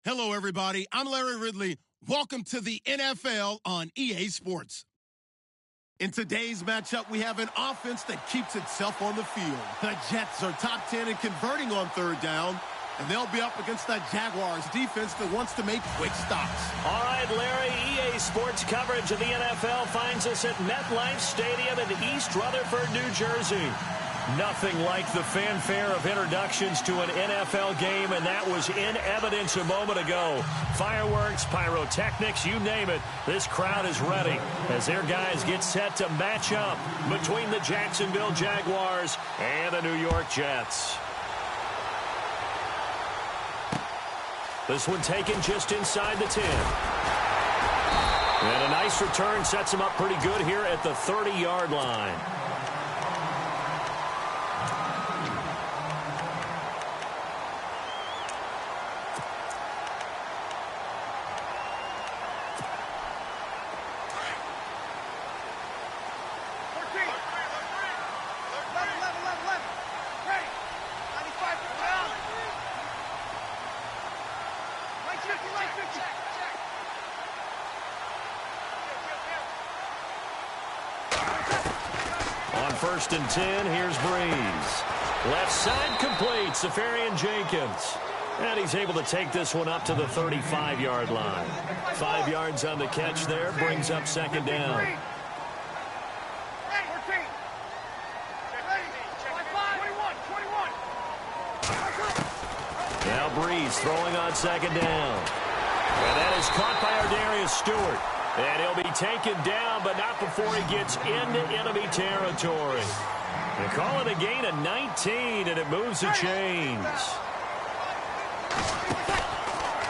Hello, everybody. I'm Larry Ridley. Welcome to the NFL on EA Sports. In today's matchup, we have an offense that keeps itself on the field. The Jets are top 10 in converting on third down, and they'll be up against that Jaguars defense that wants to make quick stops. All right, Larry, EA Sports coverage of the NFL finds us at MetLife Stadium in East Rutherford, New Jersey. Nothing like the fanfare of introductions to an NFL game, and that was in evidence a moment ago. Fireworks, pyrotechnics, you name it. This crowd is ready as their guys get set to match up between the Jacksonville Jaguars and the New York Jets. This one taken just inside the 10. And a nice return sets him up pretty good here at the 30-yard line. First and 10, here's Breeze. Left side complete, Safarian Jenkins. And he's able to take this one up to the 35-yard line. 5 yards on the catch there, brings up second down. Now Breeze throwing on second down. And that is caught by Ardarius Stewart. And he'll be taken down, but not before he gets into enemy territory. They call it a gain of 19, and it moves the chains.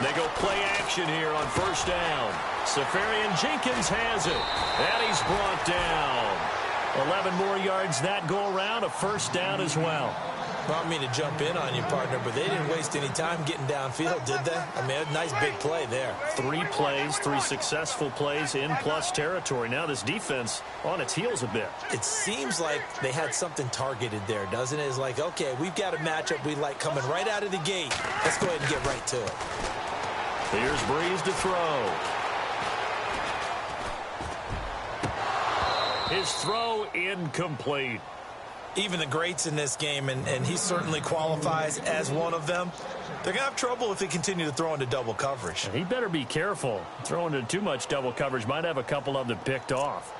They go play action here on first down. Safarian Jenkins has it, and he's brought down. 11 more yards that go around, a first down as well. I don't mean to jump in on you, partner, but they didn't waste any time getting downfield, did they? I mean, a nice big play there. 3 plays, 3 successful plays in plus territory. Now this defense on its heels a bit. It seems like they had something targeted there, doesn't it? It's like, okay, we've got a matchup we like coming right out of the gate. Let's go ahead and get right to it. Here's Breeze to throw. His throw incomplete. Even the greats in this game, and he certainly qualifies as one of them, they're going to have trouble if they continue to throw into double coverage. He better be careful. Throwing into too much double coverage might have a couple of them picked off.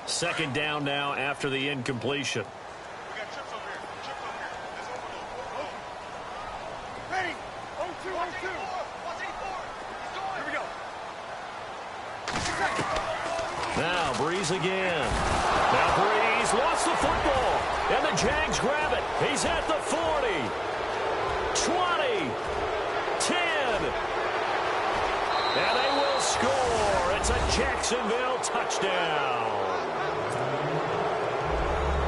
Second down now after the incompletion. Now Breeze again. Now Breeze lost the football. And the Jags grab it. He's at the 40. 20. 10. And they will score. It's a Jacksonville touchdown.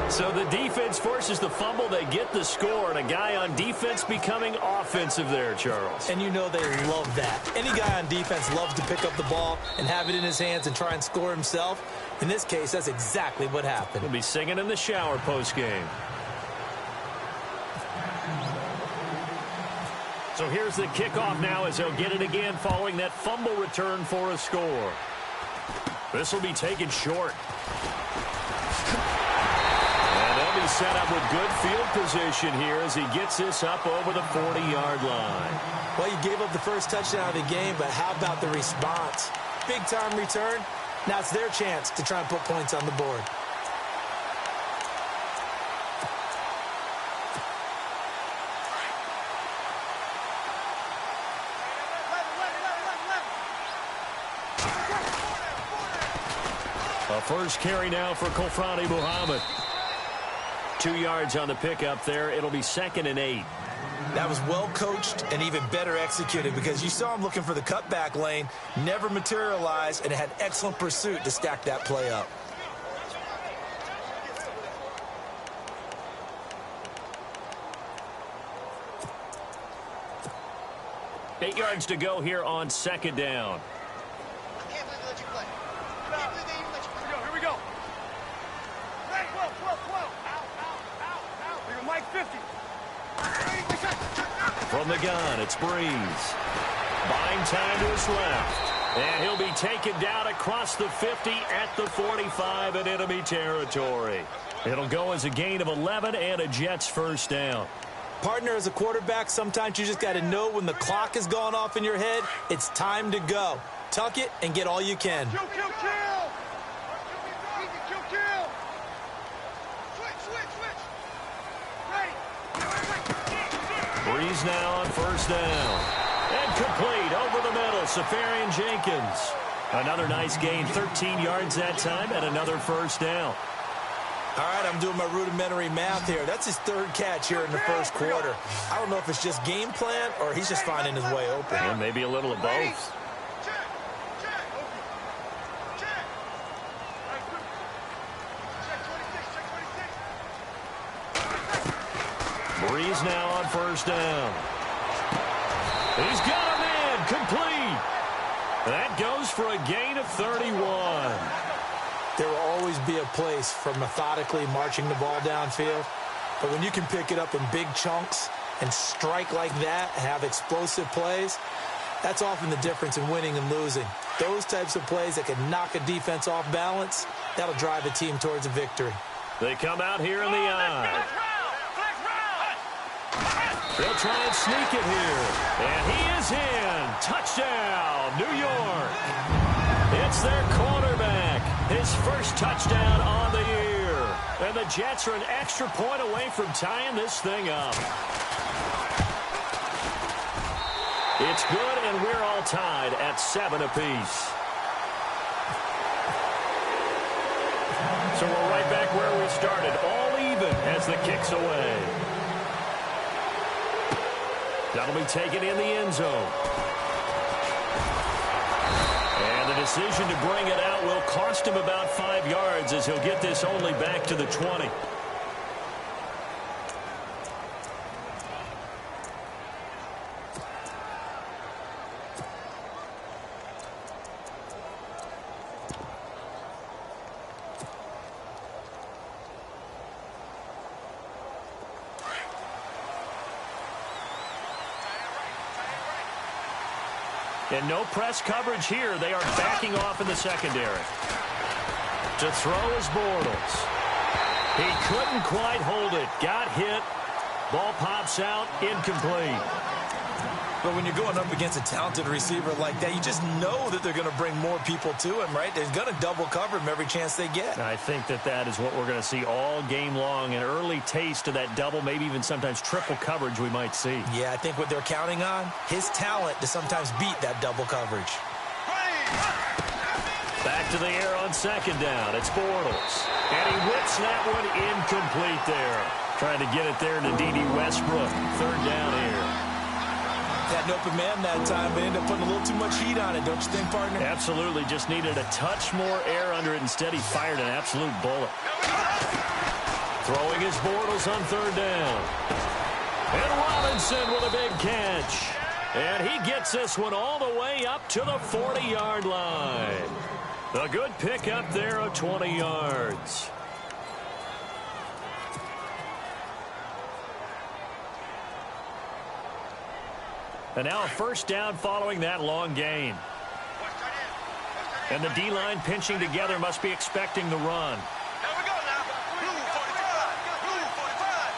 So the defense forces the fumble. They get the score. And a guy on defense becoming offensive there, Charles. And you know they love that. Any guy on defense loves to pick up the ball and have it in his hands and try and score himself. In this case, that's exactly what happened. He'll be singing in the shower post-game. So here's the kickoff now as they'll get it again following that fumble return for a score. This will be taken short. Set up with good field position here as he gets this up over the 40-yard line. Well, you gave up the first touchdown of the game, but how about the response? Big-time return. Now it's their chance to try and put points on the board. A first carry now for Kofrani Muhammad. 2 yards on the pickup there. It'll be 2nd and 8. That was well coached and even better executed because you saw him looking for the cutback lane, never materialized, and had excellent pursuit to stack that play up. Eight yards to go here on second down. I can't believe they let you play. I can't believe they even let you play. Here we go. Hey, whoa. Out. From the gun, it's Breeze. Buying time to his left. And he'll be taken down across the 50 at the 45 in enemy territory. It'll go as a gain of 11 and a Jets first down. Partner, as a quarterback, sometimes you just got to know when the clock has gone off in your head, it's time to go. Tuck it and get all you can. Kill! Switch! Ready. Breeze now on first down. And complete over the middle, Safarian Jenkins. Another nice gain, 13 yards that time, and another first down. All right, I'm doing my rudimentary math here. That's his third catch here in the first quarter. I don't know if it's just game plan or he's just finding his way open. And maybe a little of both. Breeze now on first down. He's got a man, complete. That goes for a gain of 31. There will always be a place for methodically marching the ball downfield. But when you can pick it up in big chunks and strike like that and have explosive plays, that's often the difference in winning and losing. Those types of plays that can knock a defense off balance, that'll drive a team towards a victory. They come out here in the eye. They'll try and sneak it here. And he is in. Touchdown, New York. It's their quarterback. His first touchdown on the year. And the Jets are an extra point away from tying this thing up. It's good, and we're all tied at 7 apiece. So we're right back where we started, all even as the kick's away. That'll be taken in the end zone. And the decision to bring it out will cost him about 5 yards as he'll get this only back to the 20. And no press coverage here. They are backing off in the secondary. To throw is Bortles. He couldn't quite hold it. Got hit. Ball pops out. Incomplete. But when you're going up against a talented receiver like that, you just know that they're going to bring more people to him, right? They're going to double cover him every chance they get. I think that is what we're going to see all game long. An early taste of that double, maybe even sometimes triple coverage we might see. Yeah, I think what they're counting on, his talent to sometimes beat that double coverage. Back to the air on second down. It's Bortles. And he whips that one incomplete there. Trying to get it there to D.D. Westbrook. Third down here. Had an open man that time, but ended up putting a little too much heat on it, don't you think, partner? Absolutely. Just needed a touch more air under it. Instead, he fired an absolute bullet. Throwing his Bortles on third down. And Robinson with a big catch. And he gets this one all the way up to the 40-yard line. A good pick up there of 20 yards. And now a first down following that long gain. And the D-line pinching together must be expecting the run. Here we go now. Blue 45. Blue 45.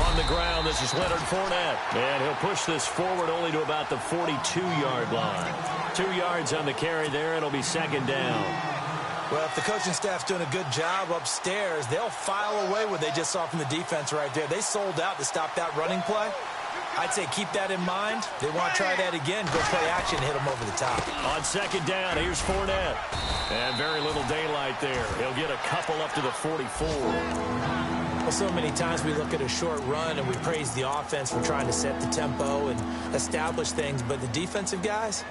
On the ground, this is Leonard Fournette. And he'll push this forward only to about the 42-yard line. 2 yards on the carry there. It'll be second down. Well, if the coaching staff's doing a good job upstairs, they'll file away what they just saw from the defense right there. They sold out to stop that running play. I'd say keep that in mind. They want to try that again. Go play action, hit them over the top. On second down, here's Fournette. And very little daylight there. He'll get a couple up to the 44. Well, so many times we look at a short run and we praise the offense for trying to set the tempo and establish things. But the defensive guys,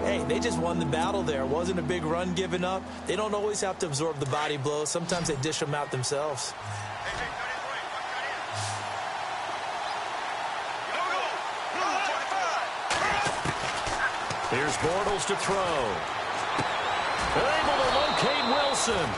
hey, they just won the battle there. It wasn't a big run given up. They don't always have to absorb the body blows. Sometimes they dish them out themselves. Here's Bortles to throw. They're able to locate Wilson.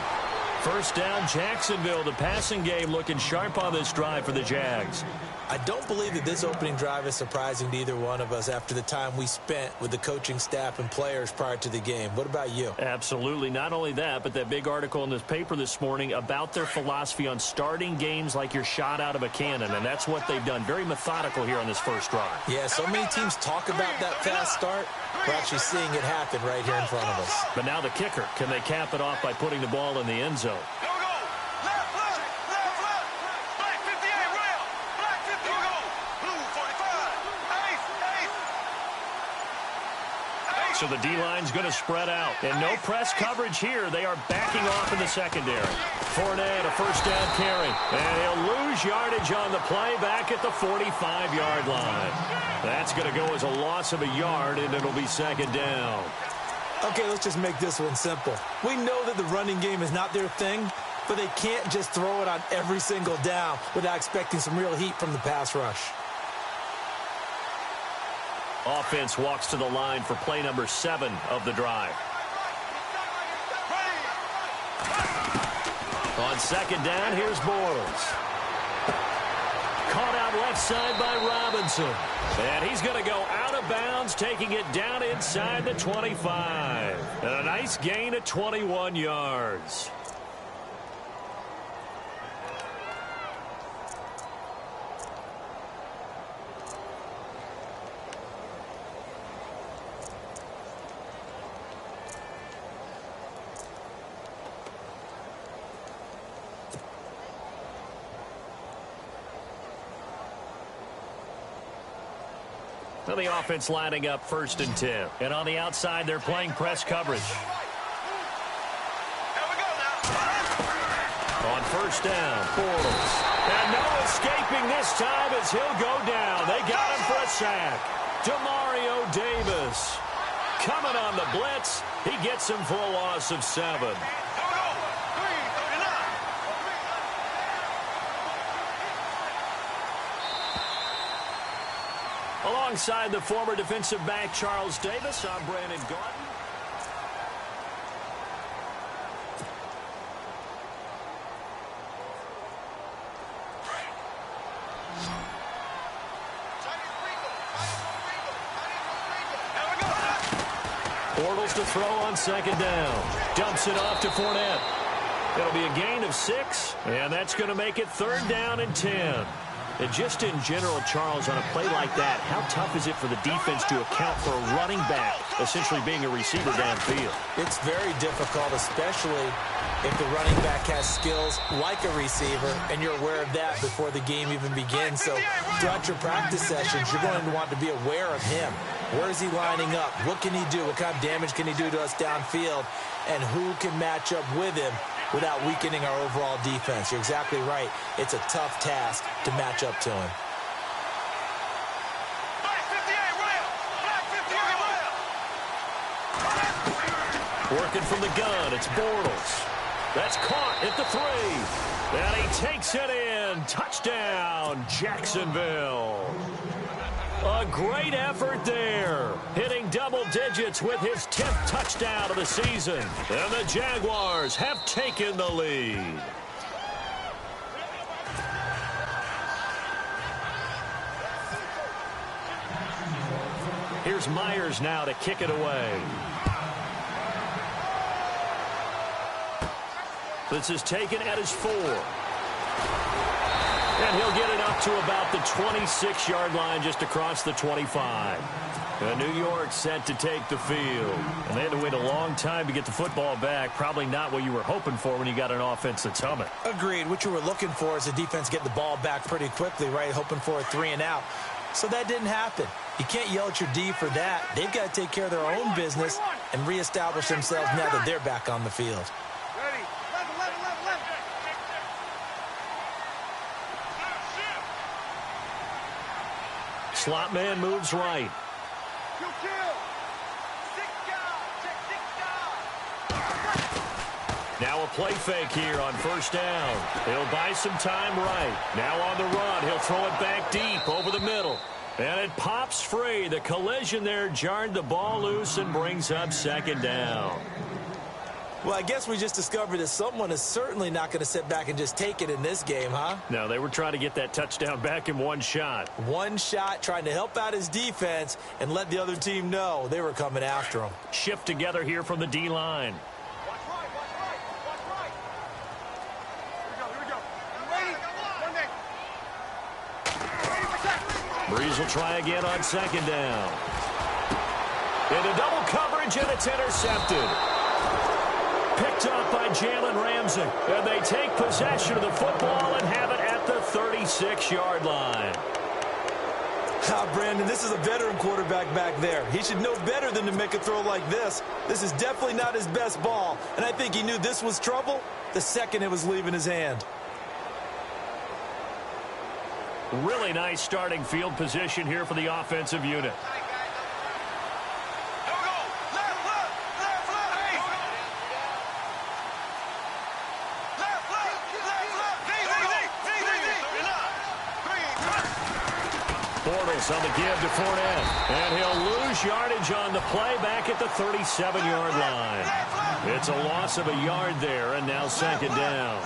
First down, Jacksonville. The passing game looking sharp on this drive for the Jags. I don't believe that this opening drive is surprising to either one of us after the time we spent with the coaching staff and players prior to the game. What about you? Absolutely. Not only that, but that big article in this paper this morning about their philosophy on starting games like you're shot out of a cannon, and that's what they've done. Very methodical here on this first drive. Yeah, so many teams talk about that fast start. We're actually seeing it happen right here in front of us. But now the kicker. Can they cap it off by putting the ball in the end zone? So the D-line's going to spread out. And no press coverage here. They are backing off in the secondary. Fournette, a first down carry. And he'll lose yardage on the play back at the 45-yard line. That's going to go as a loss of a yard, and it'll be second down. Okay, let's just make this one simple. We know that the running game is not their thing, but they can't just throw it on every single down without expecting some real heat from the pass rush. Offense walks to the line for play number 7 of the drive. On second down, here's Bortles. Caught out left side by Robinson. And he's going to go out of bounds, taking it down inside the 25. And a nice gain of 21 yards. Well, the offense lining up first and 10. And on the outside, they're playing press coverage. On first down, Bortles. And no escaping this time as he'll go down. They got him for a sack. Demario Davis coming on the blitz. He gets him for a loss of 7. Alongside the former defensive back Charles Davis, I'm Brandon Gaudin. Bortles to throw on second down. Dumps it off to Fournette. It'll be a gain of 6, and that's going to make it third down and 10. And just in general, Charles, on a play like that, how tough is it for the defense to account for a running back essentially being a receiver downfield? It's very difficult, especially if the running back has skills like a receiver, and you're aware of that before the game even begins. So throughout your practice sessions, you're going to want to be aware of him. Where is he lining up? What can he do? What kind of damage can he do to us downfield? And who can match up with him without weakening our overall defense? You're exactly right. It's a tough task to match up to him. Working from the gun, it's Bortles. That's caught at the 3. And he takes it in. Touchdown, Jacksonville. A great effort there. Hitting double digits with his 10th touchdown of the season. And the Jaguars have taken the lead. Here's Myers now to kick it away. This is taken at his 4. And he'll get it up to about the 26-yard line just across the 25. And New York set to take the field. And they had to wait a long time to get the football back. Probably not what you were hoping for when you got an offense that's humming. Agreed. What you were looking for is the defense getting the ball back pretty quickly, right? Hoping for a 3 and out. So that didn't happen. You can't yell at your D for that. They've got to take care of their own business and reestablish themselves now that they're back on the field. Slot man moves right. Now a play fake here on first down. He'll buy some time right. Now on the run. He'll throw it back deep over the middle. And it pops free. The collision there jarred the ball loose and brings up second down. Well, I guess we just discovered that someone is certainly not going to sit back and just take it in this game, huh? No, they were trying to get that touchdown back in one shot. One shot, trying to help out his defense and let the other team know they were coming after him. Shift together here from the D-line. Watch right, watch right, watch right. Here we go. Ready? One day. Breeze will try again on second down. Into double coverage, and it's intercepted. Picked up by Jalen Ramsey. And they take possession of the football and have it at the 36-yard line. Brandon, this is a veteran quarterback back there. He should know better than to make a throw like this. This is definitely not his best ball, and I think he knew this was trouble the second it was leaving his hand. Really nice starting field position here for the offensive unit. On the give to Fournette. And he'll lose yardage on the play back at the 37-yard line. It's a loss of a yard there, and now second down.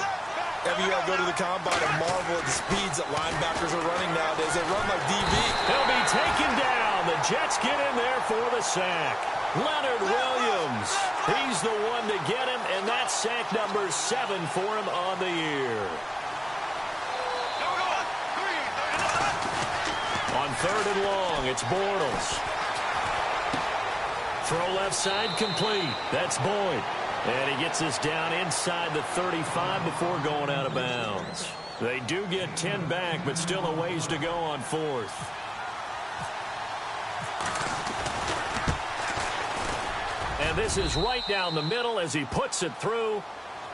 Every year I go to the combine and marvel at the speeds that linebackers are running nowadays. They run like DB. He'll be taken down. The Jets get in there for the sack. Leonard Williams. He's the one to get him, and that's sack number 7 for him on the year. On third and long, it's Bortles. Throw left side complete. That's Boyd. And he gets us down inside the 35 before going out of bounds. They do get 10 back, but still a ways to go on fourth. And this is right down the middle as he puts it through.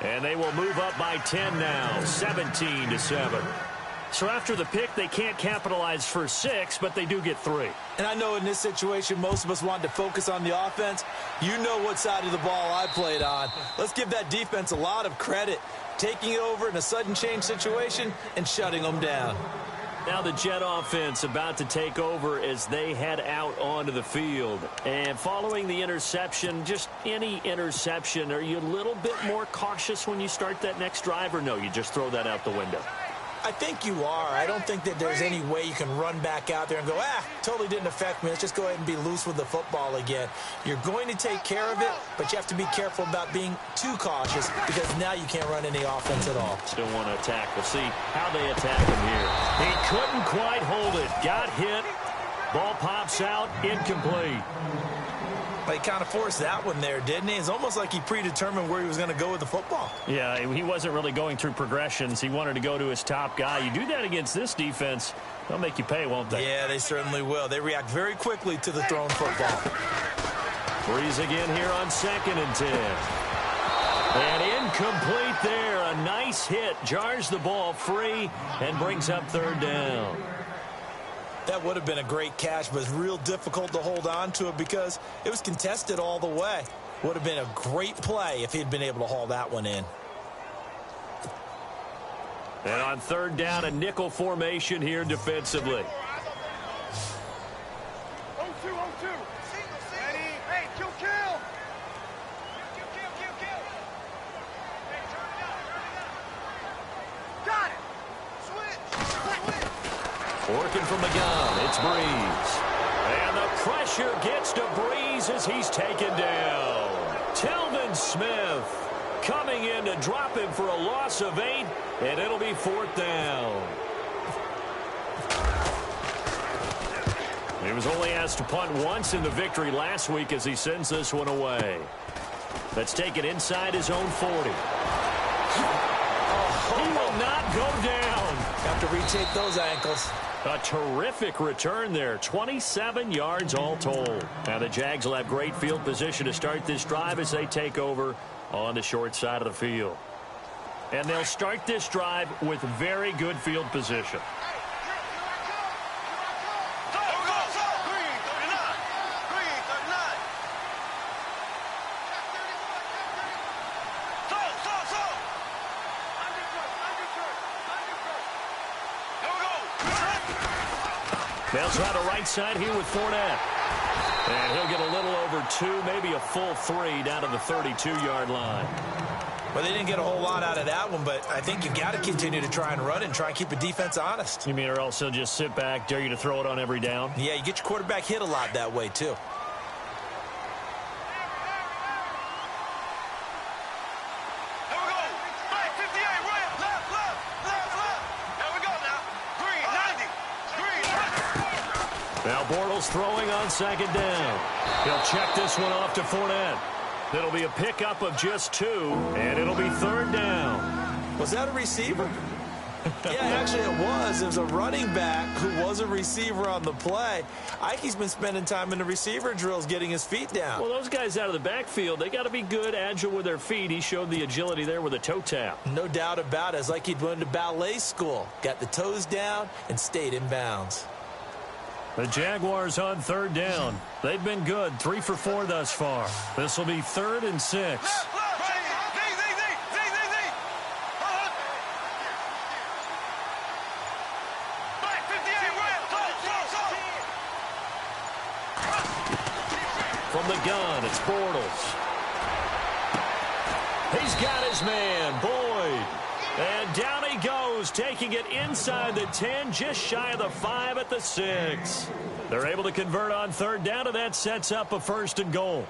And they will move up by 10 now, 17-7. So after the pick, they can't capitalize for 6, but they do get 3. And I know in this situation, most of us wanted to focus on the offense. You know what side of the ball I played on. Let's give that defense a lot of credit, taking it over in a sudden change situation and shutting them down. Now the Jet offense about to take over as they head out onto the field. And following the interception, just any interception, are you a little bit more cautious when you start that next drive, or no, you just throw that out the window? I think you are. I don't think that there's any way you can run back out there and go, totally didn't affect me. Let's just go ahead and be loose with the football again. You're going to take care of it, but you have to be careful about being too cautious because now you can't run any offense at all. Still want to attack. We'll see how they attack him here. He couldn't quite hold it. Got hit. Ball pops out. Incomplete. But he kind of forced that one there, didn't he? It's almost like he predetermined where he was going to go with the football. Yeah, he wasn't really going through progressions. He wanted to go to his top guy. You do that against this defense, they'll make you pay, won't they? Yeah, they certainly will. They react very quickly to the thrown football. Breeze again here on 2nd and 10. And incomplete there. A nice hit. Jars the ball free and brings up 3rd down. That would have been a great catch, but it's real difficult to hold on to it because it was contested all the way. Would have been a great play if he'd been able to haul that one in. And on 3rd down, a nickel formation here defensively. 0-2, 0-2. Ready? Hey, kill. Kill. Hey, turn it up. Got it. Switch. Working from the gun, it's Breeze. And the pressure gets to Breeze as he's taken down. Telvin Smith coming in to drop him for a loss of 8, and it'll be 4th down. He was only asked to punt once in the victory last week as he sends this one away. Let's take it inside his own 40. He will not go down. Have to retake those ankles. A terrific return there. 27 yards all told. Now the Jags will have great field position to start this drive as they take over on the short side of the field. And they'll start this drive with very good field position. They'll try the right side here with Fournette. And he'll get a little over 2, maybe a full 3 down to the 32-yard line. Well, they didn't get a whole lot out of that one, but I think you got to continue to try and run and try and keep the defense honest. You mean or also just sit back, dare you to throw it on every down? Yeah, you get your quarterback hit a lot that way, too. Now Bortles throwing on second down. He'll check this one off to Fournette. It'll be a pickup of just 2, and it'll be 3rd down. Was that a receiver? Yeah, actually it was. It was a running back who was a receiver on the play. Ike's been spending time in the receiver drills getting his feet down. Well, those guys out of the backfield, they got to be good, agile with their feet. He showed the agility there with a toe tap. No doubt about it. It's like he'd went to ballet school. Got the toes down and stayed in bounds. The Jaguars on 3rd down. They've been good, 3 for 4 thus far. This will be 3rd and 6. From the gun, it's Bortles. He's got his man, Boyd. And down he goes, taking it inside the 10, just shy of the 5 at the 6. They're able to convert on 3rd down, and that sets up a 1st and goal.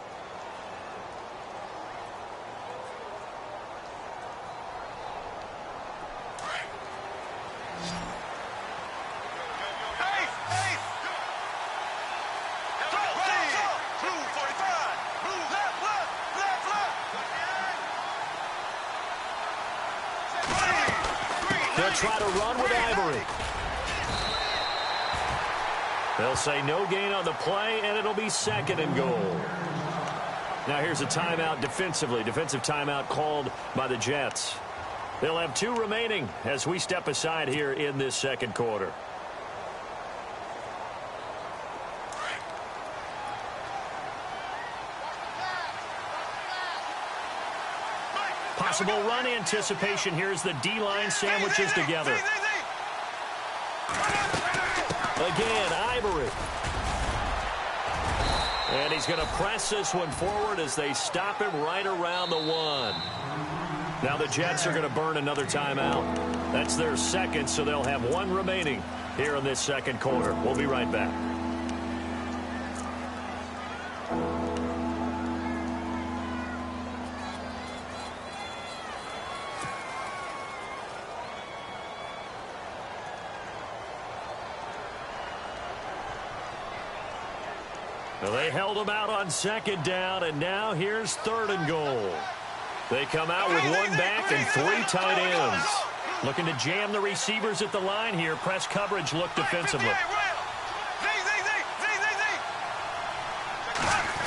They'll try to run with Ivory. They'll say no gain on the play, and it'll be 2nd and goal. Now here's a timeout defensively. Defensive timeout called by the Jets. They'll have 2 remaining as we step aside here in this 2nd quarter. Possible run anticipation. Here's the D-line sandwiches together. Again, Ivory. And he's going to press this one forward as they stop him right around the 1. Now the Jets are going to burn another timeout. That's their 2nd, so they'll have 1 remaining here in this 2nd quarter. We'll be right back. Well, they held him out on 2nd down, and now here's 3rd and goal. They come out with 1 back and 3 tight ends. Looking to jam the receivers at the line here. Press coverage look defensively.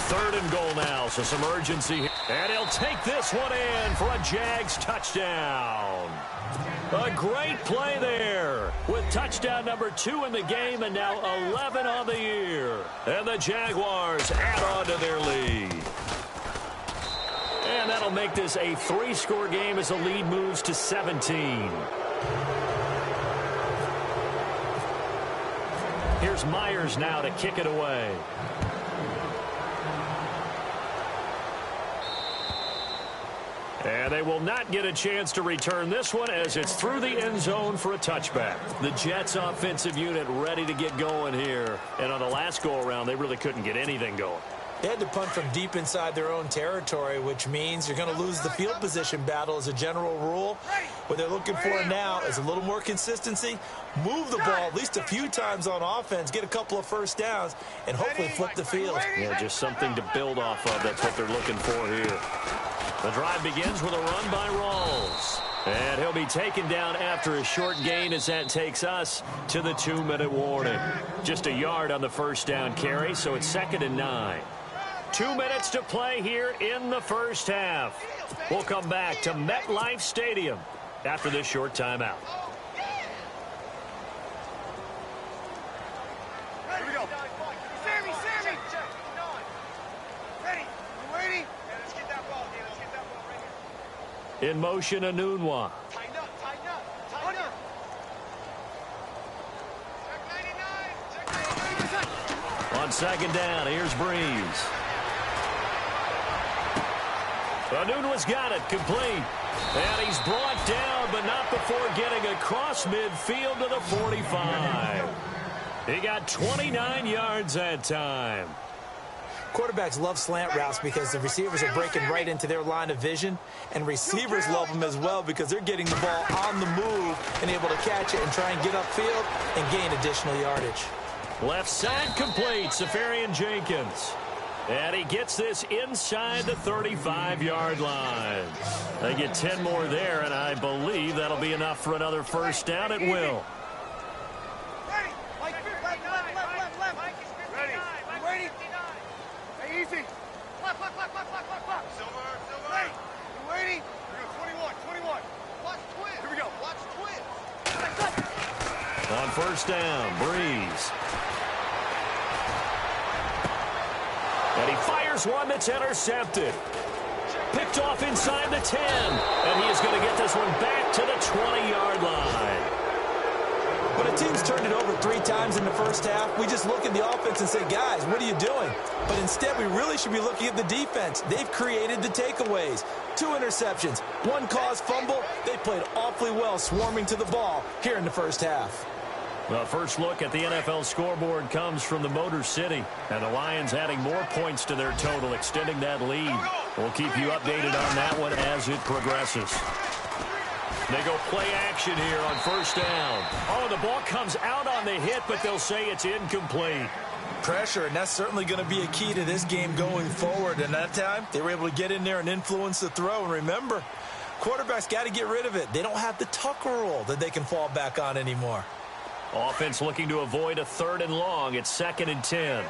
3rd and goal now, so some urgency. And he'll take this one in for a Jags touchdown. A great play there with touchdown number 2 in the game and now 11 on the year. And the Jaguars add on to their lead. And that'll make this a 3-score game as the lead moves to 17. Here's Myers now to kick it away. And they will not get a chance to return this one as it's through the end zone for a touchback. The Jets offensive unit ready to get going here. And on the last go-around, they really couldn't get anything going. They had to punt from deep inside their own territory, which means you're going to lose the field position battle as a general rule. What they're looking for now is a little more consistency, move the ball at least a few times on offense, get a couple of first downs, and hopefully flip the field. Yeah, just something to build off of. That's what they're looking for here. The drive begins with a run by Rawls. And he'll be taken down after a short gain as that takes us to the 2-minute warning. Just a yard on the first down carry, so it's 2nd and 9. 2 minutes to play here in the first half. We'll come back to MetLife Stadium after this short timeout. Here we go. Sammy. Ready? You ready? Yeah, let's get that ball, Let's get that ball right here. In motion, Anunwa. Tighten up. Check 99. Check 99. On second down, here's Breeze. Anunwa's got it, complete. And he's brought down, but not before getting across midfield to the 45. He got 29 yards that time. Quarterbacks love slant routes because the receivers are breaking right into their line of vision, and receivers love them as well because they're getting the ball on the move and able to catch it and try and get upfield and gain additional yardage. Left side complete, Safarian Jenkins. And he gets this inside the 35-yard line. They get 10 more there, and I believe that'll be enough for another first down at will. Ready. Mike, left. Ready. You ready? Hey, easy. Clock. Silver. Ready. You ready? Here we go, 21. Watch twist. Here we go. Watch twist. On first down, Breeze. And he fires one that's intercepted. Picked off inside the 10. And he is going to get this one back to the 20-yard line. When a team's turned it over 3 times in the first half, we just look at the offense and say, guys, what are you doing? But instead, we really should be looking at the defense. They've created the takeaways. 2 interceptions, 1 caused fumble. They played awfully well swarming to the ball here in the first half. The first look at the NFL scoreboard comes from the Motor City, and the Lions adding more points to their total, extending that lead. We'll keep you updated on that one as it progresses. They go play action here on first down. Oh, the ball comes out on the hit, but they'll say it's incomplete. Pressure, and that's certainly going to be a key to this game going forward. And that time, they were able to get in there and influence the throw. And remember, quarterbacks got to get rid of it. They don't have the Tucker rule that they can fall back on anymore. Offense looking to avoid a 3rd and long. It's 2nd and 10.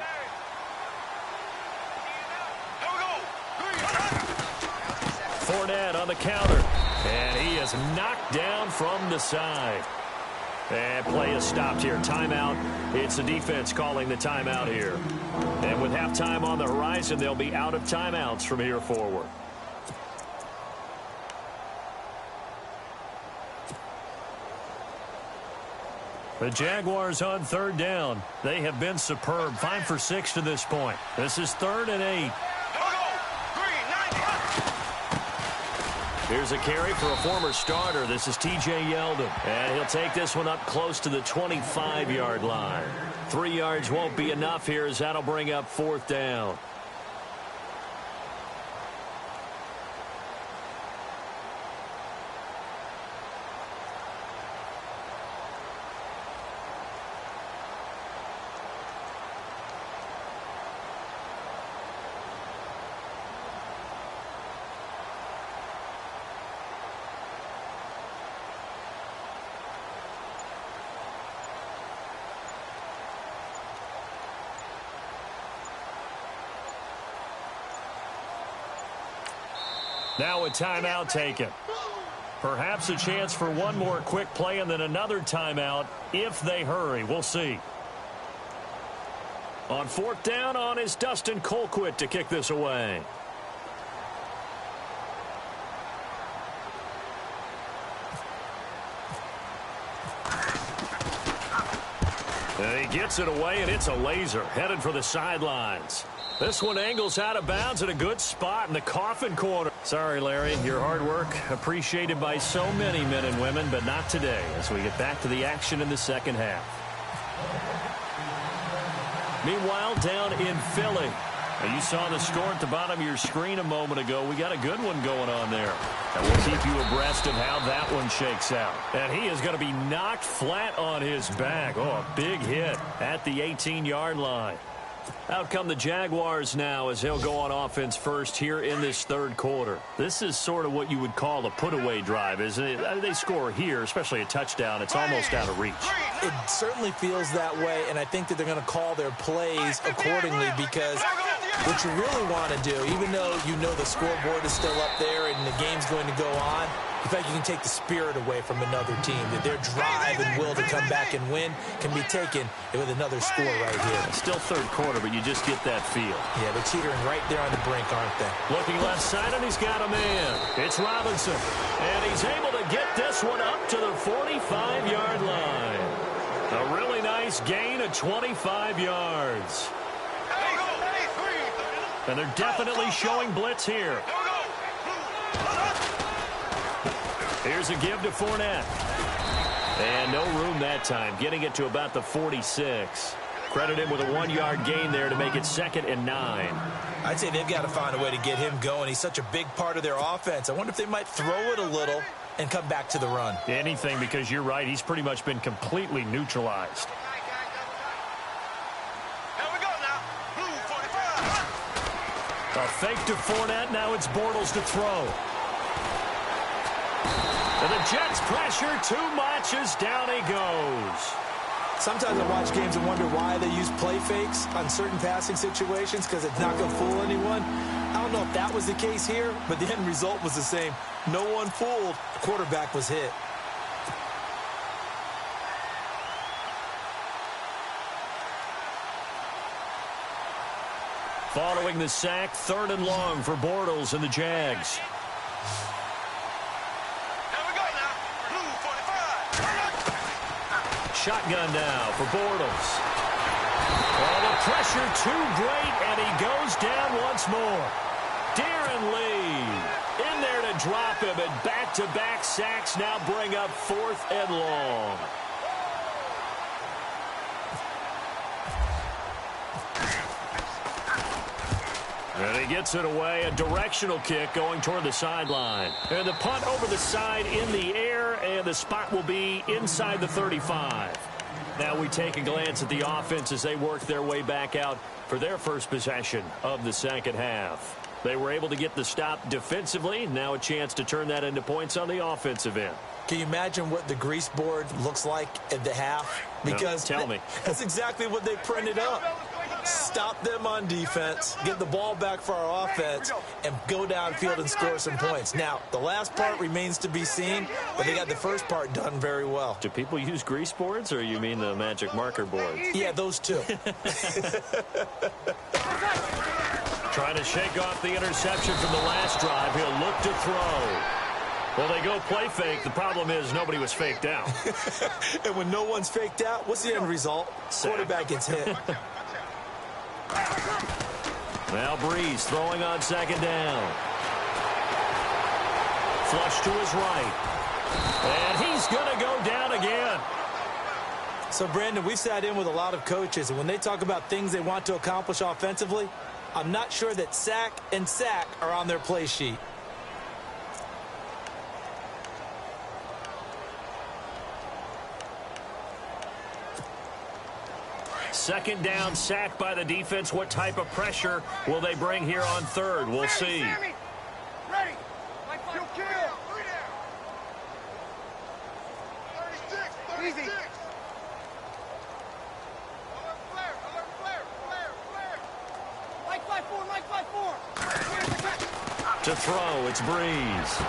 Fournette on the counter. And he is knocked down from the side. And play is stopped here. Timeout. It's the defense calling the timeout here. And with halftime on the horizon, they'll be out of timeouts from here forward. The Jaguars on 3rd down. They have been superb. 5 for 6 to this point. This is 3rd and 8. Here's a carry for a former starter. This is T.J. Yeldon. And he'll take this one up close to the 25-yard line. 3 yards won't be enough here as that'll bring up 4th down. Now a timeout taken. Perhaps a chance for one more quick play and then another timeout if they hurry. We'll see. On 4th down on is Dustin Colquitt to kick this away. And he gets it away, and it's a laser headed for the sidelines. This one angles out of bounds at a good spot in the coffin corner. Sorry, Larry, your hard work appreciated by so many men and women, but not today as we get back to the action in the second half. Meanwhile, down in Philly, you saw the score at the bottom of your screen a moment ago. We got a good one going on there. And we'll keep you abreast of how that one shakes out. And he is going to be knocked flat on his back. Oh, a big hit at the 18-yard line. Out come the Jaguars now as they'll go on offense first here in this 3rd quarter. This is sort of what you would call a put-away drive, isn't it? They score here, especially a touchdown. It's almost out of reach. It certainly feels that way, and I think that they're going to call their plays accordingly because what you really want to do, even though you know the scoreboard is still up there and the game's going to go on, in fact, you can take the spirit away from another team. That their drive and will to come back and win can be taken with another score right here. Still 3rd quarter, but you just get that feel. Yeah, they're teetering right there on the brink, aren't they? Looking left side, and he's got a man. It's Robinson. And he's able to get this one up to the 45-yard line. A really nice gain of 25 yards. And they're definitely showing blitz here. Here's a give to Fournette. And no room that time, getting it to about the 46. Credit him with a 1-yard gain there to make it 2nd and 9. I'd say they've got to find a way to get him going. He's such a big part of their offense. I wonder if they might throw it a little and come back to the run. Anything, because you're right. He's pretty much been completely neutralized. Here we go now. Blue 45. A fake to Fournette. Now it's Bortles to throw. And the Jets pressure too much as down he goes. Sometimes I watch games and wonder why they use play fakes on certain passing situations, because it's not going to fool anyone. I don't know if that was the case here, but the end result was the same. No one fooled. The quarterback was hit. Following the sack, 3rd and long for Bortles and the Jags. Shotgun now for Bortles. Oh, the pressure too great, and he goes down once more. Darren Lee in there to drop him, and back-to-back sacks now bring up 4th and long. And he gets it away, a directional kick going toward the sideline. And the punt over the side in the air, and the spot will be inside the 35. Now we take a glance at the offense as they work their way back out for their first possession of the second half. They were able to get the stop defensively. Now a chance to turn that into points on the offensive end. Can you imagine what the grease board looks like at the half? Because no, tell me. That's exactly what they printed up. Stop them on defense, get the ball back for our offense, and go downfield and score some points. Now, the last part remains to be seen, but they got the first part done very well. Do people use grease boards, or you mean the magic marker boards? Yeah, those two. Trying to shake off the interception from the last drive. He'll look to throw. Well, they go play fake. The problem is nobody was faked out. And when no one's faked out, what's the end result? Quarterback gets hit. Now Breeze throwing on 2nd down. Flush to his right. And he's going to go down again. So, Brandon, we've sat in with a lot of coaches, and when they talk about things they want to accomplish offensively, I'm not sure that sack and sack are on their play sheet. Second down, sack by the defense. What type of pressure will they bring here on 3rd? We'll see. Ready. You kill. 36. Easy. Mike 5-4. To throw, it's Breeze.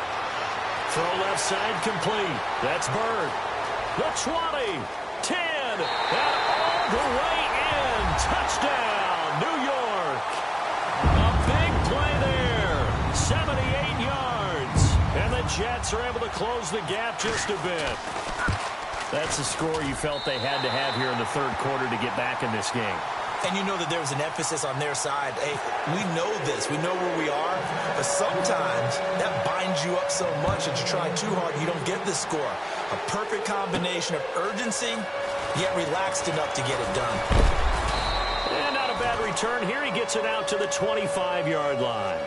Throw left side complete. That's Bird. The 20, 10, and all the way in. Touchdown, New York. A big play there. 78 yards. And the Jets are able to close the gap just a bit. That's the score you felt they had to have here in the 3rd quarter to get back in this game. And you know that there's an emphasis on their side. Hey, we know this. We know where we are. But sometimes that binds you up so much that you try too hard and you don't get the score. A perfect combination of urgency, yet relaxed enough to get it done. And not a bad return here. He gets it out to the 25-yard line.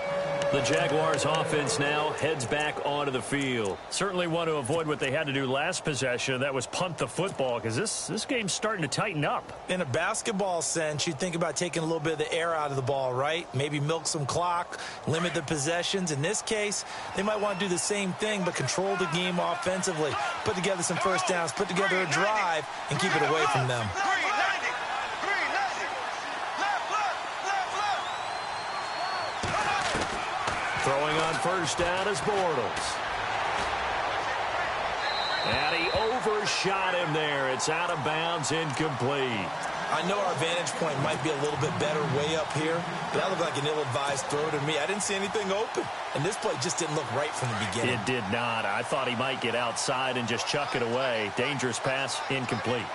The Jaguars offense now heads back onto the field. Certainly want to avoid what they had to do last possession. That was punt the football, because this game's starting to tighten up. In a basketball sense, you think about taking a little bit of the air out of the ball, right? Maybe milk some clock, limit the possessions. In this case, they might want to do the same thing, but control the game offensively. Put together some first downs, put together a drive, and keep it away from them. Throwing on first down is Bortles. And he overshot him there. It's out of bounds, incomplete. I know our vantage point might be a little bit better way up here, but that looked like an ill-advised throw to me. I didn't see anything open, and this play just didn't look right from the beginning. It did not. I thought he might get outside and just chuck it away. Dangerous pass, incomplete.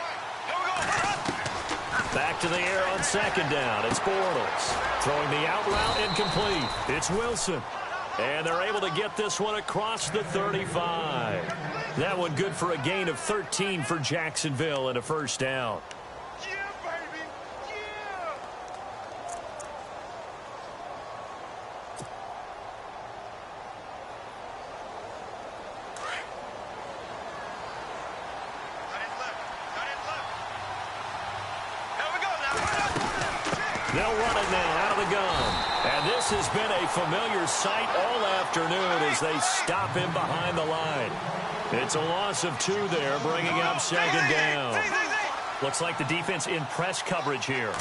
Back to the air on second down. It's Bortles. Throwing the out route incomplete. It's Wilson. And they're able to get this one across the 35. That one good for a gain of 13 for Jacksonville and a first down. Yeah, baby. Yeah. They'll run it now out of the gun. And this has been a familiar sight all afternoon as they stop him behind the line. It's a loss of 2 there, bringing up second down. Looks like the defense in press coverage here.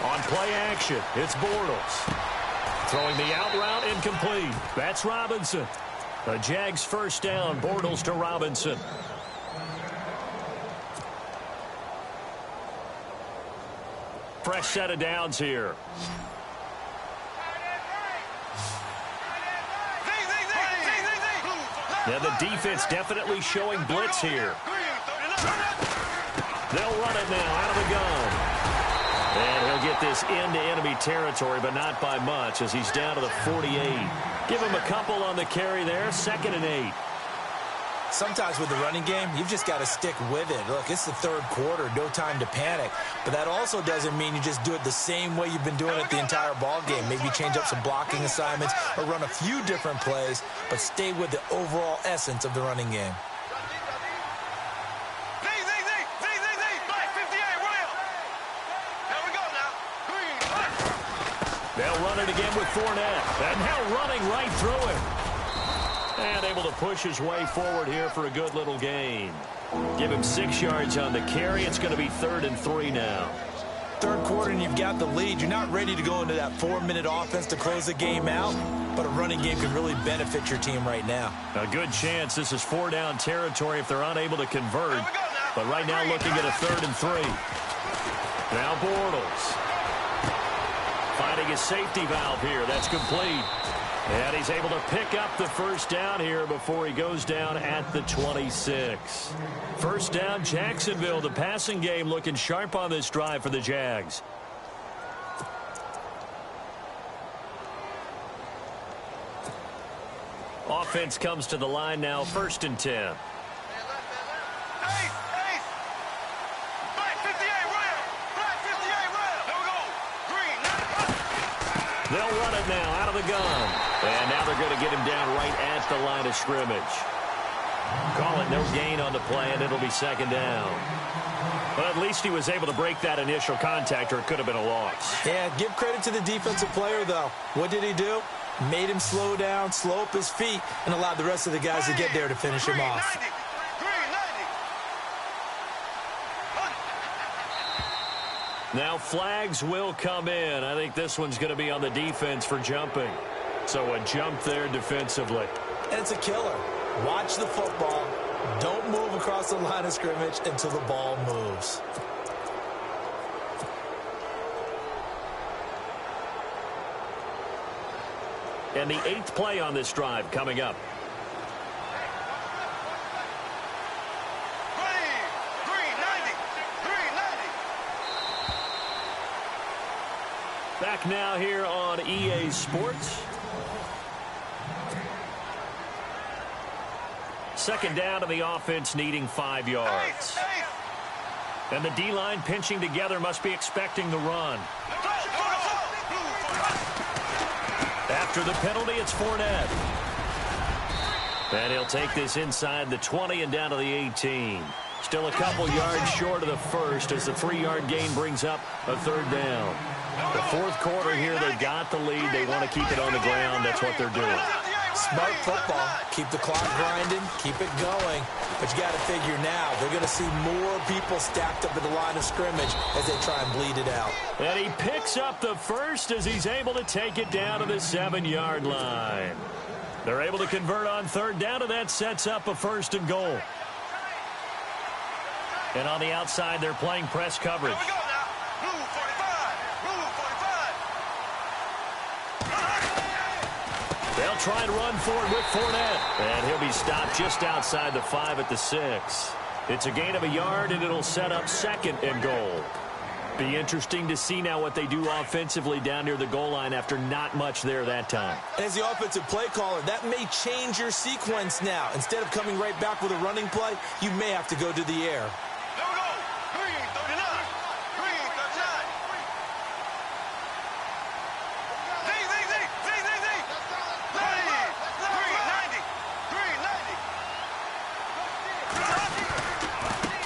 On play action, it's Bortles. Throwing the out route incomplete. That's Robinson. The Jags first down, Bortles to Robinson. Fresh set of downs here. Yeah, the defense definitely showing blitz here. They'll run it now out of the gun. And he'll get this into enemy territory, but not by much as he's down to the 48. Give him a couple on the carry there, 2nd and 8. Sometimes with the running game, you've just got to stick with it. Look, it's the third quarter, no time to panic. But that also doesn't mean you just do it the same way you've been doing it the entire ball game. Maybe change up some blocking assignments or run a few different plays, but stay with the overall essence of the running game. They'll run it again with Fournette. And now running right through him. And able to push his way forward here for a good little gain. Give him 6 yards on the carry. It's going to be 3rd and 3 now. Third quarter and you've got the lead. You're not ready to go into that 4-minute offense to close the game out, but a running game can really benefit your team right now. A good chance this is 4-down territory if they're unable to convert. But right now looking at a 3rd and 3. Now Bortles. Finding a safety valve here. That's complete. And he's able to pick up the first down here before he goes down at the 26. First down, Jacksonville. The passing game looking sharp on this drive for the Jags. Offense comes to the line now, 1st and 10. They'll run it now out of the gun. And now they're going to get him down right at the line of scrimmage. Call it no gain on the play, and it'll be 2nd down. But at least he was able to break that initial contact, or it could have been a loss. Yeah, give credit to the defensive player, though. What did he do? Made him slow down, slow up his feet, and allowed the rest of the guys to get there to finish him off. Now flags will come in. I think this one's going to be on the defense for jumping. So a jump there defensively. And it's a killer. Watch the football. Don't move across the line of scrimmage until the ball moves. And the 8th play on this drive coming up. Back now here on EA Sports. 2nd down, and the offense needing 5 yards. And the D-line pinching together, must be expecting the run. After the penalty, it's Fournette. And he'll take this inside the 20 and down to the 18. Still a couple yards short of the first as the 3-yard gain brings up a 3rd down. The 4th quarter here, they've got the lead. They want to keep it on the ground. That's what they're doing. Smart football. Keep the clock grinding. Keep it going. But you got to figure now, they're going to see more people stacked up at the line of scrimmage as they try and bleed it out. And he picks up the first as he's able to take it down to the 7-yard line. They're able to convert on 3rd down, and that sets up a 1st and goal. And on the outside, they're playing press coverage. They'll try and run forward with Fournette. And he'll be stopped just outside the 5 at the 6. It's a gain of a yard, and it'll set up 2nd and goal. Be interesting to see now what they do offensively down near the goal line after not much there that time. As the offensive play caller, that may change your sequence now. Instead of coming right back with a running play, you may have to go to the air.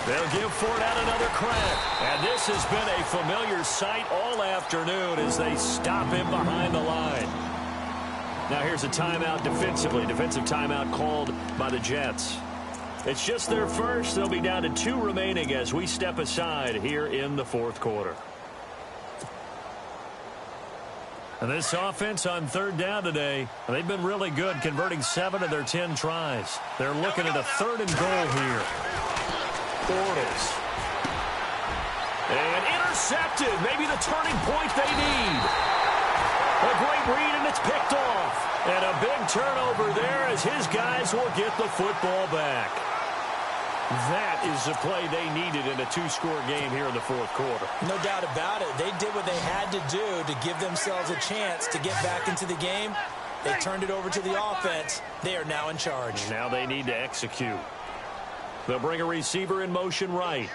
They'll give Fournette another crack. And this has been a familiar sight all afternoon as they stop him behind the line. Now here's a timeout defensively. Defensive timeout called by the Jets. It's just their first. They'll be down to 2 remaining as we step aside here in the 4th quarter. And this offense on 3rd down today, they've been really good, converting 7 of their 10 tries. They're looking at a 3rd and goal here. Bortles. And intercepted. Maybe the turning point they need. A great read, and it's picked off. And a big turnover there as his guys will get the football back. That is the play they needed in a 2-score game here in the 4th quarter. No doubt about it. They did what they had to do to give themselves a chance to get back into the game. They turned it over to the offense. They are now in charge. Now they need to execute. They'll bring a receiver in motion right.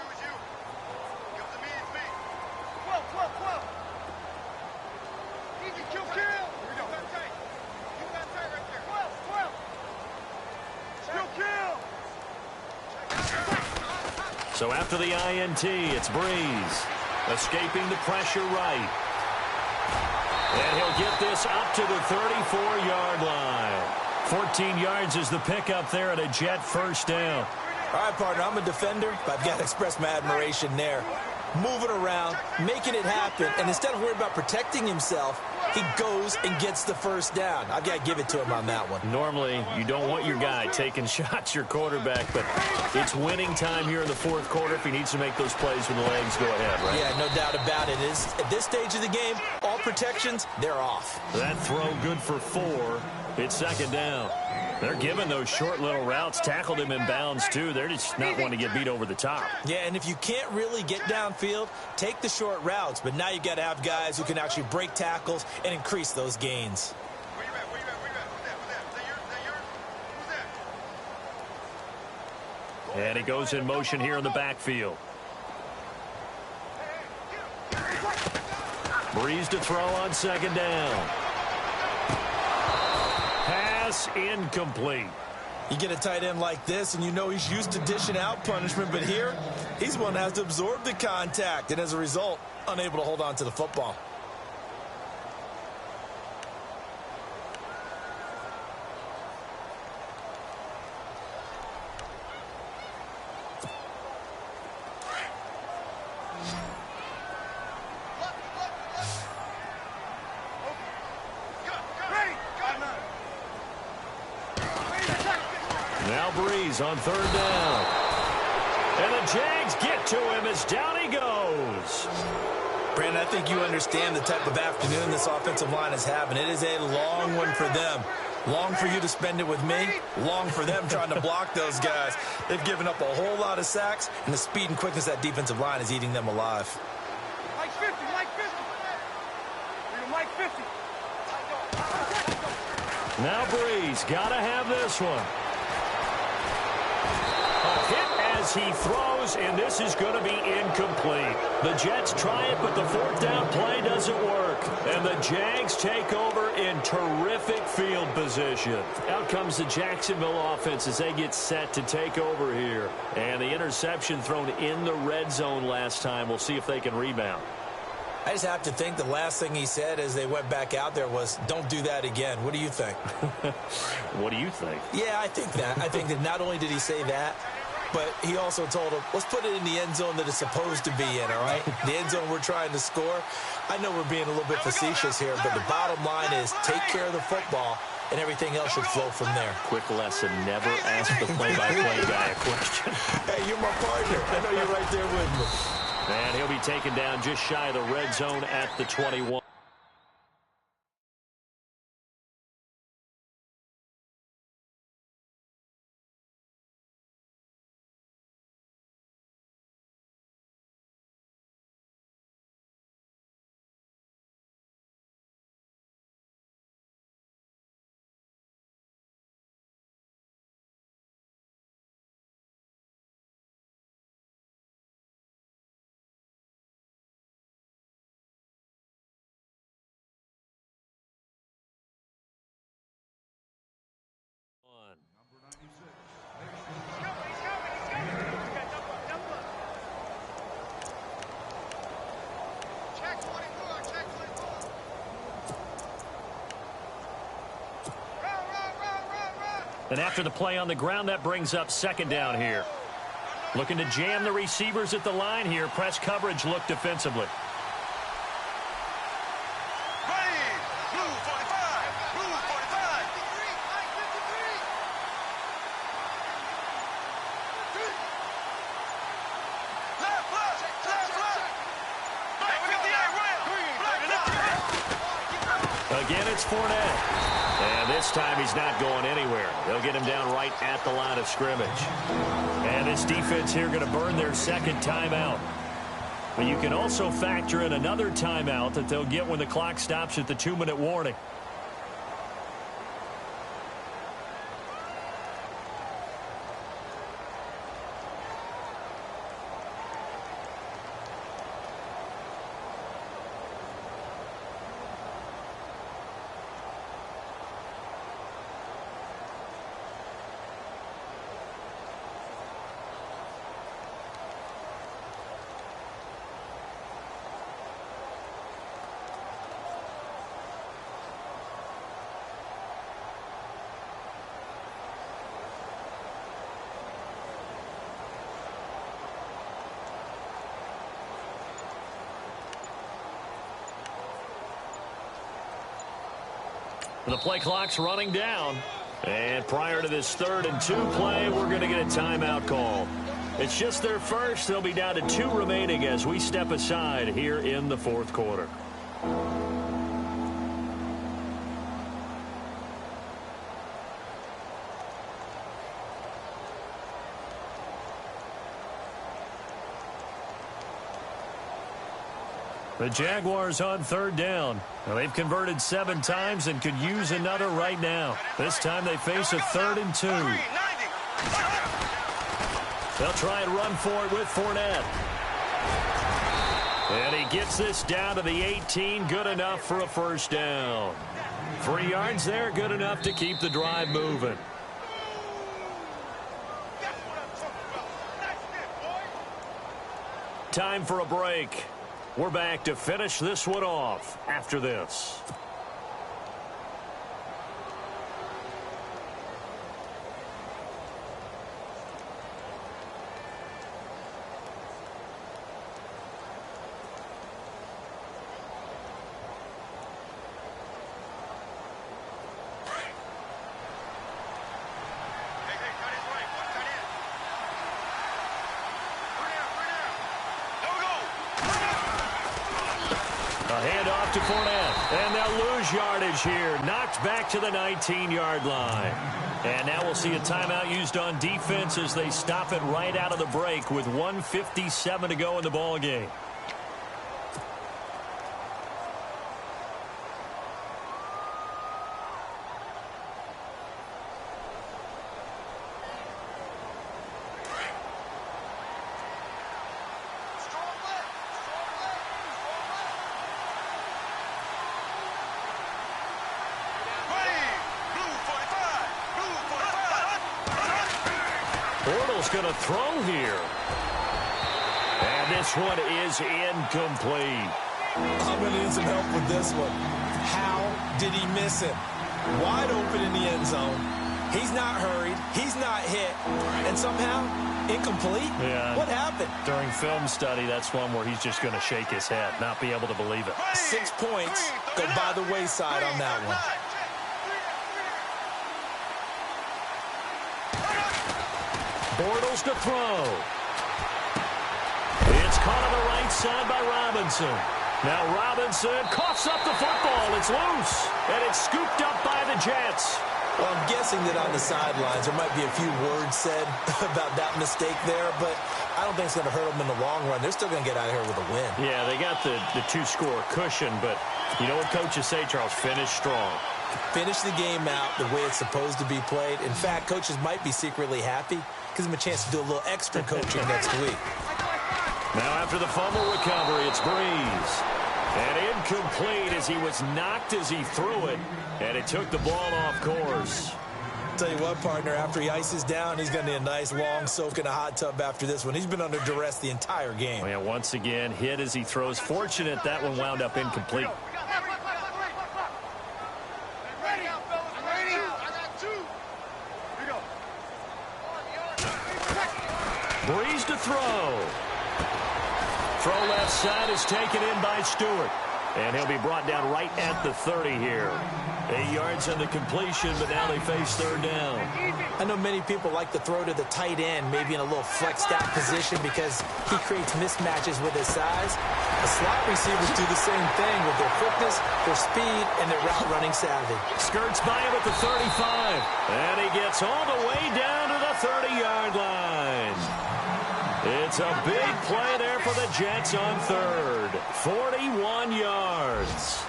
So after the INT, it's Breeze. Escaping the pressure right. And he'll get this up to the 34-yard line. 14 yards is the pickup there at a Jet 1st down. All right, partner, I'm a defender, but I've got to express my admiration there. Moving around, making it happen, and instead of worrying about protecting himself, he goes and gets the 1st down. I've got to give it to him on that one. Normally, you don't want your guy taking shots, your quarterback, but it's winning time here in the 4th quarter. If he needs to make those plays with the legs, go ahead, right? Yeah, no doubt about it. At this stage of the game, all protections, they're off. That throw good for 4. It's 2nd down. They're giving those short little routes. Tackled him in bounds, too. They're just not wanting to get beat over the top. Yeah, and if you can't really get downfield, take the short routes. But now you've got to have guys who can actually break tackles and increase those gains. And he goes in motion here in the backfield. Breeze to throw on 2nd down. Pass incomplete. You get a tight end like this, and you know he's used to dishing out punishment, but here, he's one that has to absorb the contact, and as a result, unable to hold on to the football. Now Breeze on 3rd down. And the Jags get to him as down he goes. Brandon, I think you understand the type of afternoon this offensive line is having. It is a long one for them. Long for you to spend it with me. Long for them trying to block those guys. They've given up a whole lot of sacks, and the speed and quickness of that defensive line is eating them alive. Mike 50, Mike 50. Mike 50. Now Breeze, gotta have this one. A hit as he throws, and this is going to be incomplete. The Jets try it, but the 4th down play doesn't work. And the Jags take over in terrific field position. Out comes the Jacksonville offense as they get set to take over here. And the interception thrown in the red zone last time. We'll see if they can rebound. I just have to think the last thing he said as they went back out there was, don't do that again. What do you think? What do you think? Yeah, I think that. I think that not only did he say that, but he also told him, let's put it in the end zone that it's supposed to be in, all right? The end zone we're trying to score. I know we're being a little bit facetious here, but the bottom line is take care of the football, and everything else should flow from there. Quick lesson, never ask the play-by-play guy a question. Hey, you're my partner. I know you're right there with me. And he'll be taken down just shy of the red zone at the 21. And after the play on the ground, that brings up second down here. Looking to jam the receivers at the line here. Press coverage look defensively. Again, it's Fournette. And this time he's not going anywhere. They'll get him down right at the line of scrimmage. And this defense here going to burn their second timeout. But you can also factor in another timeout that they'll get when the clock stops at the 2-minute warning. The play clock's running down. And prior to this 3rd and 2 play, we're going to get a timeout call. It's just their first. They'll be down to 2 remaining as we step aside here in the 4th quarter. The Jaguars on 3rd down. Well, they've converted 7 times and could use another right now. This time they face a 3rd and 2. They'll try and run for it with Fournette. And he gets this down to the 18. Good enough for a first down. 3 yards there, good enough to keep the drive moving. Time for a break. We're back to finish this one off after this. Handoff to Fournette, and they'll lose yardage here. Knocked back to the 19-yard line. And now we'll see a timeout used on defense as they stop it right out of the break with 1:57 to go in the ball game. Going to throw here. And this one is incomplete. I'm going to need some help with this one. How did he miss it? Wide open in the end zone. He's not hurried. He's not hit. And somehow, incomplete? Yeah. What happened? During film study, that's one where he's just going to shake his head, not be able to believe it. 6 points go by the wayside on that one. Bortles to throw. It's caught on the right side by Robinson. Now Robinson coughs up the football. It's loose, and it's scooped up by the Jets. Well, I'm guessing that on the sidelines there might be a few words said about that mistake there, but I don't think it's going to hurt them in the long run. They're still going to get out of here with a win. Yeah, they got the 2-score cushion, but you know what coaches say, Charles? Finish strong. Finish the game out the way it's supposed to be played. In fact, coaches might be secretly happy. Gives them a chance to do a little extra coaching next week. Now after the fumble recovery, it's Breeze. And incomplete as he was knocked as he threw it. And it took the ball off course. Tell you what, partner, after he ices down, he's going to need a nice long soak in a hot tub after this one. He's been under duress the entire game. Yeah, once again, hit as he throws. Fortunate that one wound up incomplete. to throw. Throw left side is taken in by Stewart. And he'll be brought down right at the 30 here. 8 yards on the completion, but now they face third down. I know many people like to throw to the tight end, maybe in a little flexed out position because he creates mismatches with his size. The slot receivers do the same thing with their quickness, their speed, and their route running savvy. Skirts by him at the 35. And he gets all the way down to the 30-yard line. It's a big play there for the Jets on third. 41 yards.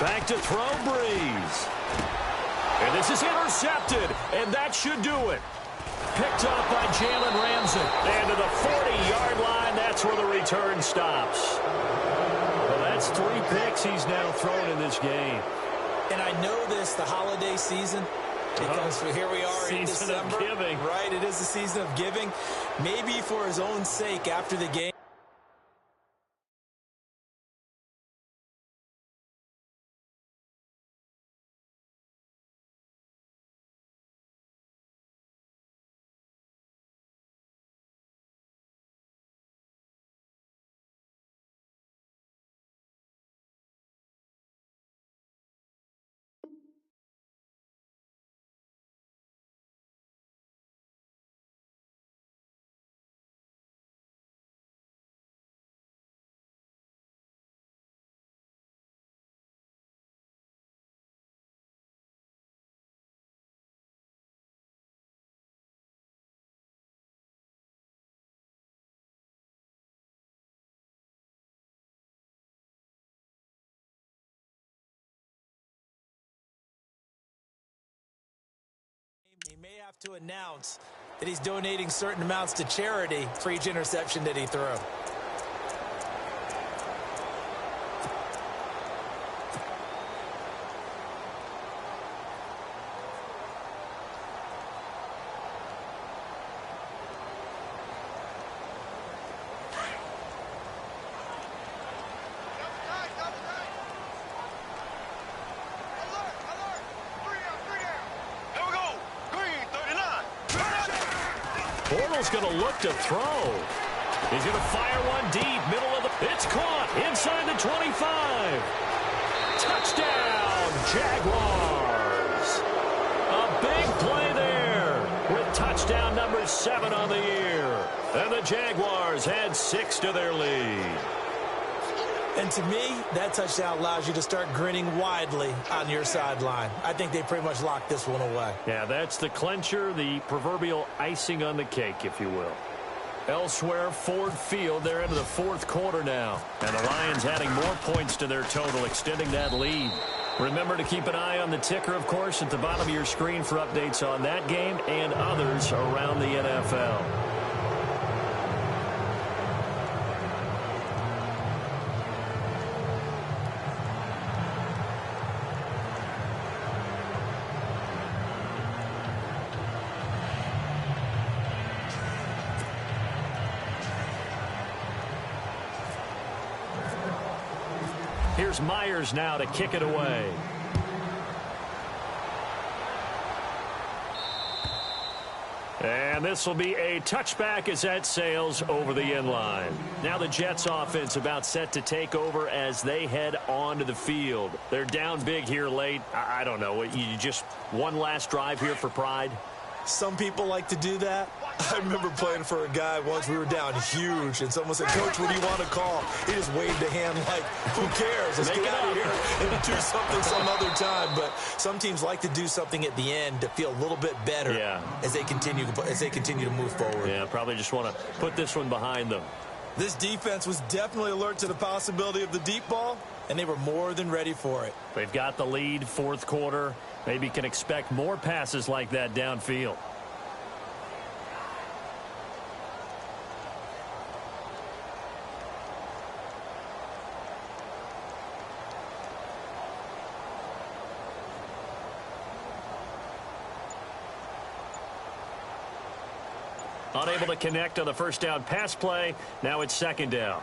Back to throw, Breeze. And this is intercepted, and that should do it. Picked off by Jalen Ramsey. And to the 40-yard line, that's where the return stops. Well, that's 3 picks he's now thrown in this game. And I know this, the holiday season, because here we are in December. Season of giving. Right, it is the season of giving. Maybe for his own sake after the game. He may have to announce that he's donating certain amounts to charity for each interception that he threw. Bortles going to look to throw. He's going to fire one deep, middle of the... It's caught inside the 25. Touchdown, Jaguars. A big play there with touchdown number 7 on the year. And the Jaguars add 6 to their lead. And to me, that touchdown allows you to start grinning widely on your sideline. I think they pretty much locked this one away. Yeah, that's the clincher, the proverbial icing on the cake, if you will. Elsewhere, Ford Field, they're into the 4th quarter now. And the Lions adding more points to their total, extending that lead. Remember to keep an eye on the ticker, of course, at the bottom of your screen for updates on that game and others around the NFL. Here's Myers now to kick it away. And this will be a touchback as that sails over the end line. Now the Jets offense about set to take over as they head onto the field. They're down big here late. I don't know. You just one last drive here for pride? Some people like to do that. I remember playing for a guy once. We were down huge, and someone said, "Coach, what do you want to call?" He just waved a hand like, who cares? Let's get out of here and do something some other time. But some teams like to do something at the end to feel a little bit better as they continue to move forward. Yeah, probably just want to put this one behind them. This defense was definitely alert to the possibility of the deep ball, and they were more than ready for it. They've got the lead, 4th quarter. Maybe can expect more passes like that downfield. Unable to connect on the first down pass play. Now it's 2nd down.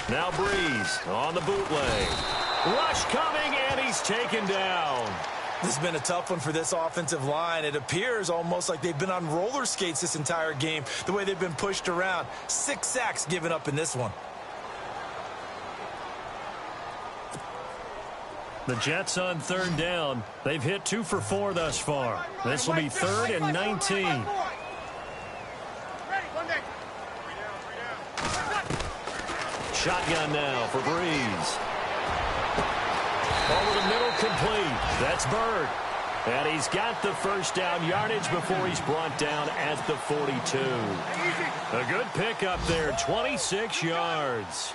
Now Breeze on the bootleg. Rush coming, and he's taken down. This has been a tough one for this offensive line. It appears almost like they've been on roller skates this entire game, the way they've been pushed around. 6 sacks given up in this one. The Jets on 3rd down. They've hit 2 for 4 thus far. This will be 3rd and 19. Shotgun now for Breeze. Over the middle, complete. That's Bird. And he's got the first down yardage before he's brought down at the 42. A good pickup there, 26 yards.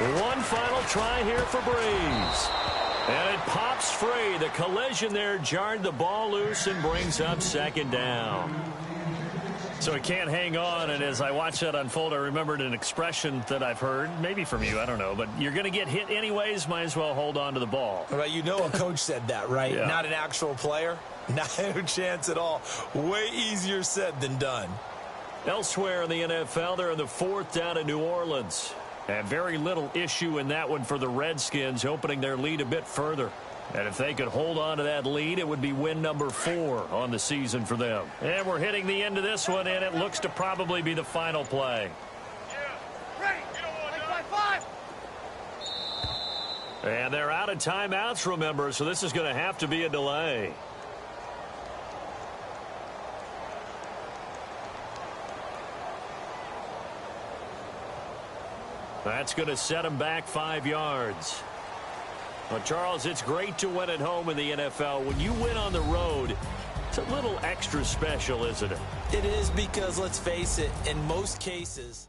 One final try here for Breeze. And it pops free. The collision there jarred the ball loose and brings up 2nd down. So it can't hang on, and as I watched that unfold, I remembered an expression that I've heard, maybe from you, I don't know, but you're going to get hit anyways, might as well hold on to the ball. Right, you know a coach said that, right? Yeah. Not an actual player. Not a chance at all. Way easier said than done. Elsewhere in the NFL, they're in the 4th down in New Orleans. And very little issue in that one for the Redskins, opening their lead a bit further. And if they could hold on to that lead, it would be win number 4 on the season for them. And we're hitting the end of this one, and it looks to probably be the final play. And they're out of timeouts, remember, so this is going to have to be a delay. That's going to set them back 5 yards. Well, Charles, it's great to win at home in the NFL. When you win on the road, it's a little extra special, isn't it? It is because, let's face it, in most cases...